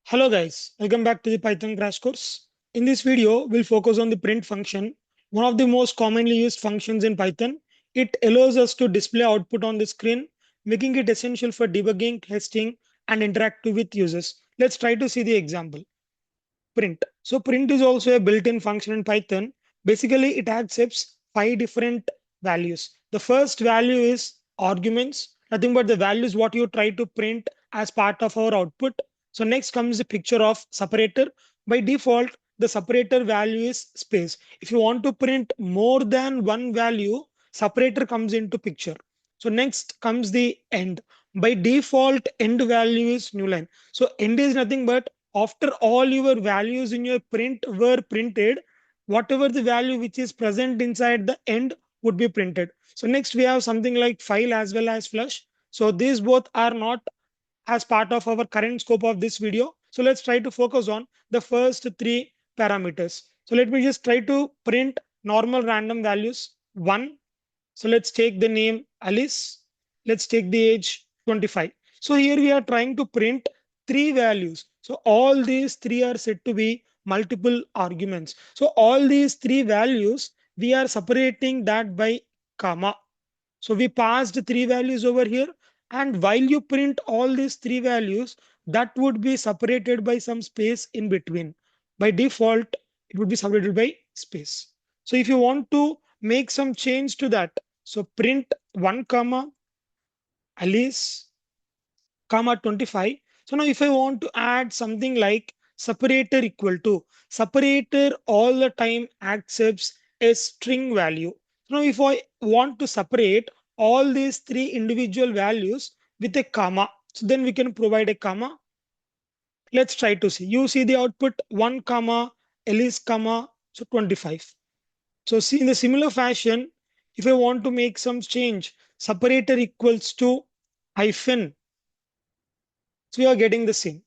Hello guys, welcome back to the Python crash course. In this video, we'll focus on the print function, one of the most commonly used functions in Python. It allows us to display output on the screen, making it essential for debugging, testing, and interactive with users. Let's try to see the example. Print. So print is also a built-in function in Python. Basically, it accepts five different values. The first value is arguments, nothing but the values what you try to print as part of our output. So next comes the picture of separator. By default, the separator value is space. If you want to print more than one value, separator comes into picture. So next comes the end. By default, end value is new line. So end is nothing but after all your values in your print were printed, whatever the value which is present inside the end would be printed. So next we have something like file as well as flush. So these both are not as part of our current scope of this video. So let's try to focus on the first three parameters. So let me just try to print normal random values. One. So let's take the name Alice. Let's take the age 25. So here we are trying to print three values. So all these three are said to be multiple arguments. So all these three values, we are separating that by comma. So we passed three values over here. And while you print all these three values, that would be separated by some space in between. By default, it would be separated by space. So if you want to make some change to that, so print 1 comma Alice comma 25. So now if I want to add something like separator equal to, separator all the time accepts a string value. So now if I want to separate all these three individual values with a comma, so then we can provide a comma. Let's try to see. You see the output 1 comma Alice comma so 25. So see in the similar fashion, if I want to make some change, separator equals to hyphen, so we are getting the same.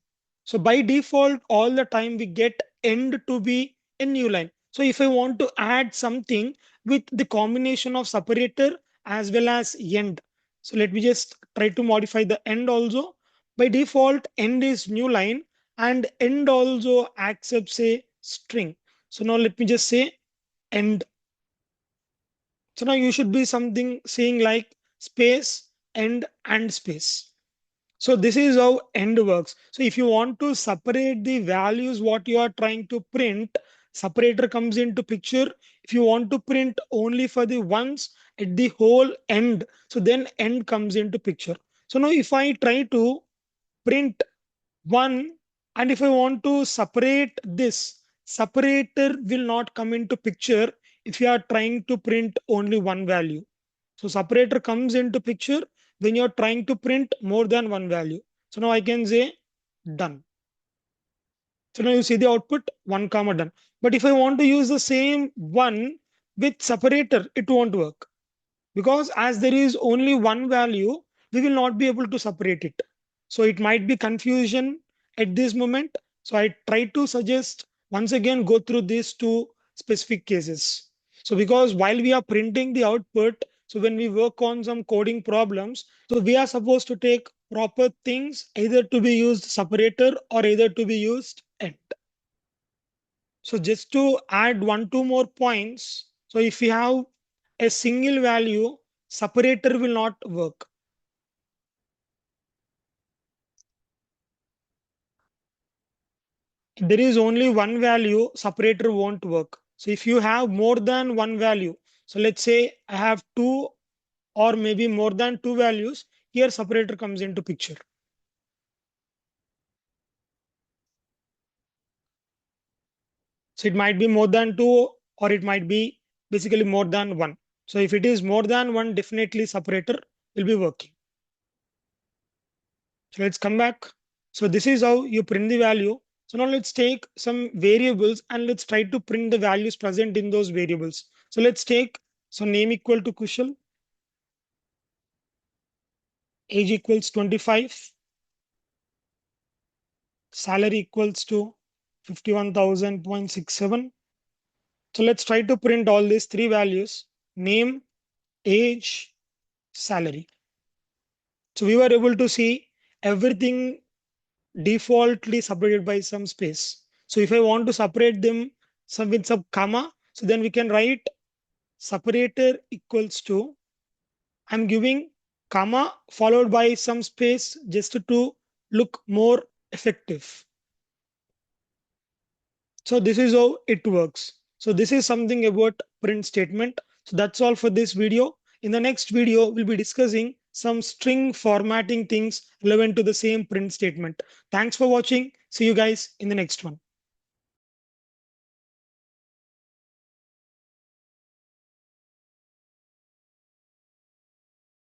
So by default, all the time we get end to be a new line. So if I want to add something with the combination of separator as well as end, so let me just try to modify the end also. By default, end is new line and end also accepts a string. So now let me just say end. So now you should be something saying like space, end, and space. So this is how end works. So if you want to separate the values what you are trying to print, separator comes into picture. If you want to print only for the ones at the whole end, so then end comes into picture. So now if I try to print one and if I want to separate this, separator will not come into picture if you are trying to print only one value. So separator comes into picture when you're trying to print more than one value. So now I can say done. So now you see the output 1 comma done. But if I want to use the same one with separator, it won't work because as there is only one value, we will not be able to separate it. So it might be confusion at this moment. So I try to suggest once again go through these two specific cases. So because while we are printing the output, so when we work on some coding problems, so we are supposed to take proper things either to be used separator or either to be used end. So just to add one, two more points. So if you have a single value, separator will not work. If there is only one value, separator won't work. So if you have more than one value, so let's say I have two or maybe more than two values, here separator comes into picture. So it might be more than two or it might be basically more than one. So if it is more than one, definitely separator will be working. So let's come back. So this is how you print the value. So now let's take some variables and let's try to print the values present in those variables. So let's take, so name equal to Kushal, age equals 25, salary equals to 51,000.67. So let's try to print all these three values, name, age, salary. So we were able to see everything defaultly separated by some space. So if I want to separate them some with some comma, so then we can write separator equals to, I'm giving comma followed by some space just to look more effective. So this is how it works. So this is something about print statement. So that's all for this video. In the next video, we'll be discussing some string formatting things relevant to the same print statement. Thanks for watching. See you guys in the next one.